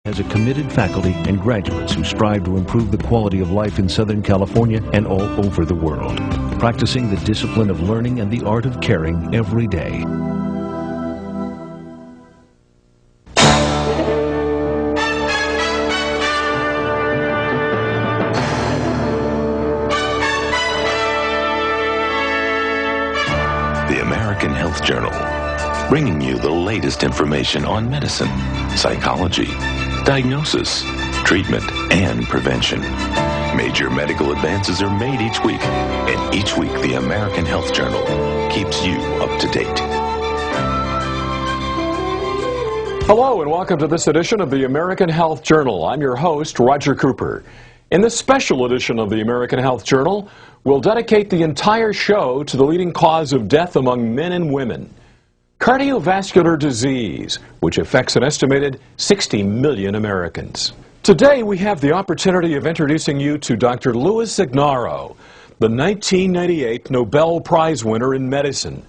has a committed faculty and graduates who strive to improve the quality of life in Southern California and all over the world, practicing the discipline of learning and the art of caring every day. The American Health Journal, bringing you the latest information on medicine, psychology, diagnosis, treatment, and prevention. Major medical advances are made each week, and each week the American Health Journal keeps you up to date. Hello and welcome to this edition of the American Health Journal. I'm your host, Roger Cooper. In this special edition of the American Health Journal, we'll dedicate the entire show to the leading cause of death among men and women: cardiovascular disease, which affects an estimated 60 million Americans. Today we have the opportunity of introducing you to Dr. Louis Ignarro, the 1998 Nobel Prize winner in medicine.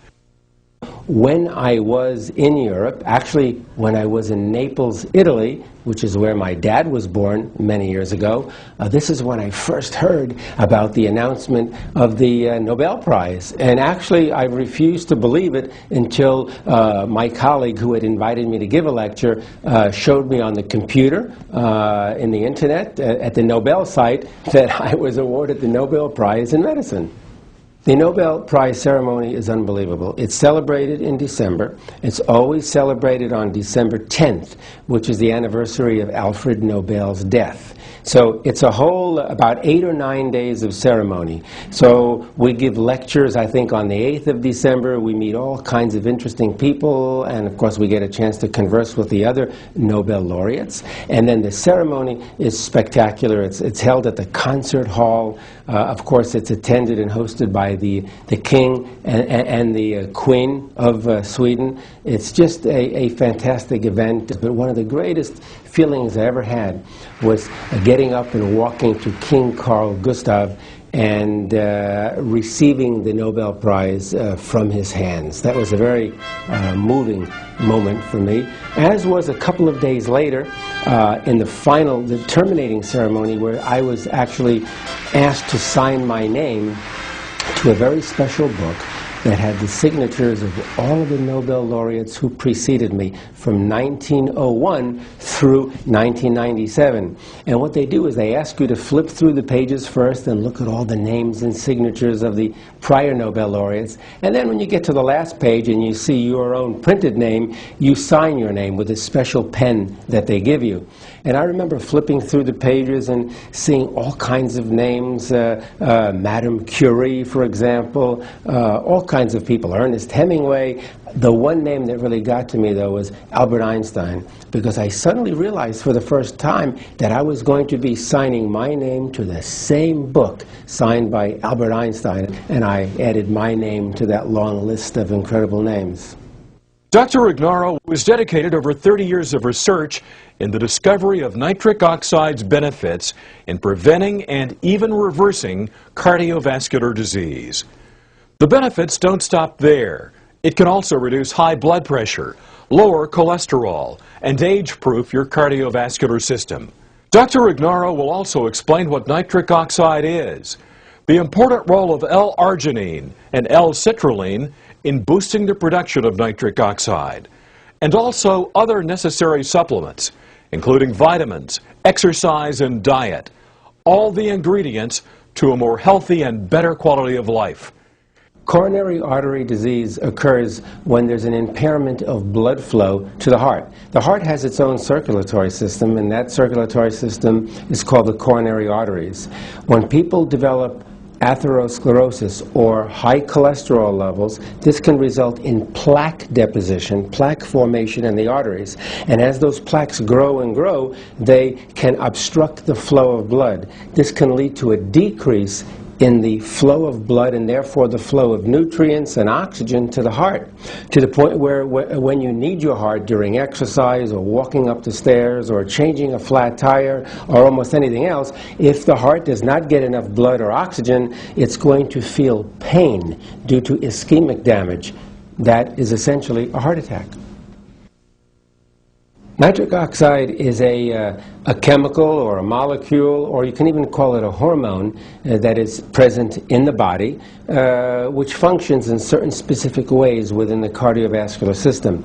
When I was in Europe, actually when I was in Naples, Italy, which is where my dad was born many years ago, this is when I first heard about the announcement of the Nobel Prize. And actually I refused to believe it until my colleague who had invited me to give a lecture showed me on the computer, in the internet, at the Nobel site, that I was awarded the Nobel Prize in medicine. The Nobel Prize ceremony is unbelievable. It's celebrated in December. It's always celebrated on December 10th, which is the anniversary of Alfred Nobel's death. So it's a whole about 8 or 9 days of ceremony. So we give lectures, I think, on the 8th of December. We meet all kinds of interesting people, and of course we get a chance to converse with the other Nobel laureates. And then the ceremony is spectacular. It's held at the concert hall. Of course, it's attended and hosted by the king and the queen of Sweden. It's just a fantastic event. But one of the greatest feelings I ever had was getting up and walking to King Carl Gustav and receiving the Nobel Prize from his hands. That was a very moving moment for me, as was a couple of days later in the terminating ceremony, where I was actually asked to sign my name to a very special book that had the signatures of all of the Nobel laureates who preceded me from 1901 through 1997. And what they do is they ask you to flip through the pages first and look at all the names and signatures of the prior Nobel laureates. And then when you get to the last page and you see your own printed name, you sign your name with a special pen that they give you. And I remember flipping through the pages and seeing all kinds of names, Madame Curie, for example, all kinds of people, Ernest Hemingway. The one name that really got to me, though, was Albert Einstein, because I suddenly realized for the first time that I was going to be signing my name to the same book signed by Albert Einstein, and I added my name to that long list of incredible names. Dr. Ignarro was dedicated over 30 years of research in the discovery of nitric oxide's benefits in preventing and even reversing cardiovascular disease. The benefits don't stop there. It can also reduce high blood pressure, lower cholesterol, and age-proof your cardiovascular system. Dr. Ignarro will also explain what nitric oxide is, the important role of L-Arginine and L-citrulline in boosting the production of nitric oxide, and also other necessary supplements, including vitamins, exercise, and diet, all the ingredients to a more healthy and better quality of life. Coronary artery disease occurs when there's an impairment of blood flow to the heart. The heart has its own circulatory system, and that circulatory system is called the coronary arteries. When people develop atherosclerosis or high cholesterol levels, this can result in plaque deposition, plaque formation in the arteries. And as those plaques grow and grow, they can obstruct the flow of blood. This can lead to a decrease in the flow of blood and therefore the flow of nutrients and oxygen to the heart, to the point where when you need your heart during exercise or walking up the stairs or changing a flat tire or almost anything else, if the heart does not get enough blood or oxygen, it's going to feel pain due to ischemic damage. That is essentially a heart attack. Nitric oxide is a chemical or a molecule, or you can even call it a hormone that is present in the body, which functions in certain specific ways within the cardiovascular system.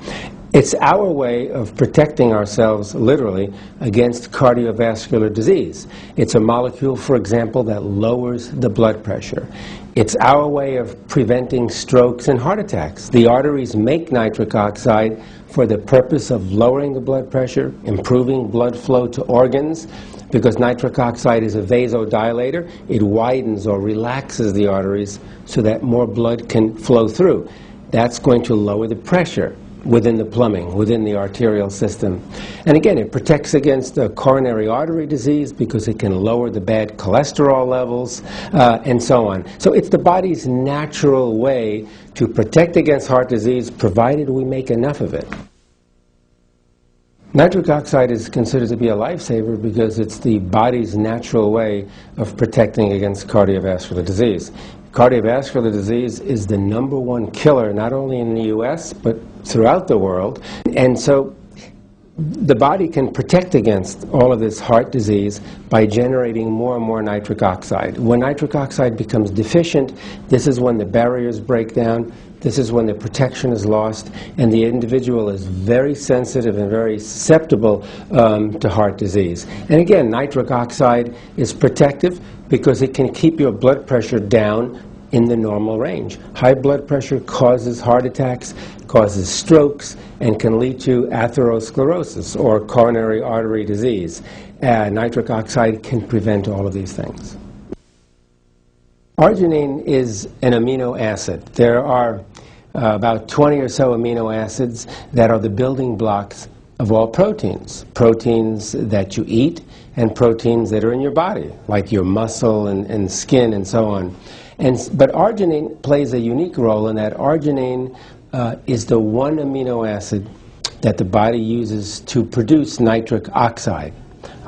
It's our way of protecting ourselves, literally, against cardiovascular disease. It's a molecule, for example, that lowers the blood pressure. It's our way of preventing strokes and heart attacks. The arteries make nitric oxide for the purpose of lowering the blood pressure, improving blood flow to organs, because nitric oxide is a vasodilator. It widens or relaxes the arteries so that more blood can flow through. That's going to lower the pressure within the plumbing, within the arterial system. And again, it protects against coronary artery disease because it can lower the bad cholesterol levels, and so on. So it's the body's natural way to protect against heart disease, provided we make enough of it. Nitric oxide is considered to be a lifesaver because it's the body's natural way of protecting against cardiovascular disease. Cardiovascular disease is the #1 killer, not only in the U.S., but throughout the world. And so the body can protect against all of this heart disease by generating more and more nitric oxide. When nitric oxide becomes deficient, this is when the barriers break down, this is when the protection is lost, and the individual is very sensitive and very susceptible to heart disease. And again, nitric oxide is protective because it can keep your blood pressure down in the normal range. High blood pressure causes heart attacks, causes strokes, and can lead to atherosclerosis or coronary artery disease. Nitric oxide can prevent all of these things. Arginine is an amino acid. There are about 20 or so amino acids that are the building blocks of all proteins. Proteins that you eat and proteins that are in your body, like your muscle and skin and so on. But arginine plays a unique role in that arginine is the one amino acid that the body uses to produce nitric oxide.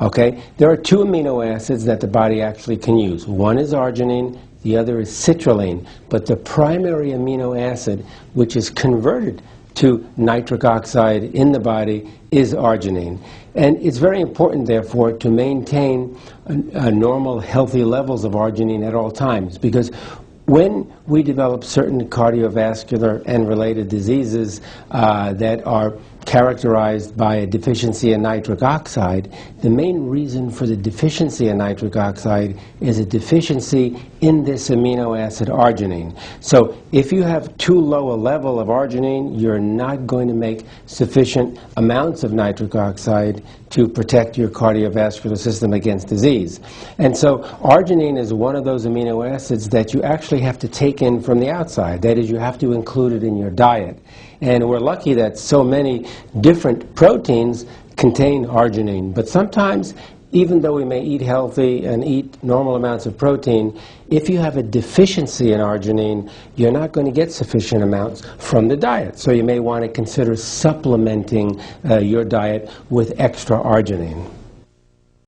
Okay? There are two amino acids that the body actually can use. One is arginine, the other is citrulline. But the primary amino acid, which is converted to nitric oxide in the body, is arginine. And it's very important, therefore, to maintain normal, healthy levels of arginine at all times, because when we develop certain cardiovascular and related diseases that are characterized by a deficiency in nitric oxide, the main reason for the deficiency in nitric oxide is a deficiency in this amino acid arginine. So if you have too low a level of arginine, you're not going to make sufficient amounts of nitric oxide to protect your cardiovascular system against disease. And so arginine is one of those amino acids that you actually have to take in from the outside. That is, you have to include it in your diet. And we're lucky that so many different proteins contain arginine. But sometimes, even though we may eat healthy and eat normal amounts of protein, if you have a deficiency in arginine, you're not going to get sufficient amounts from the diet. So you may want to consider supplementing your diet with extra arginine.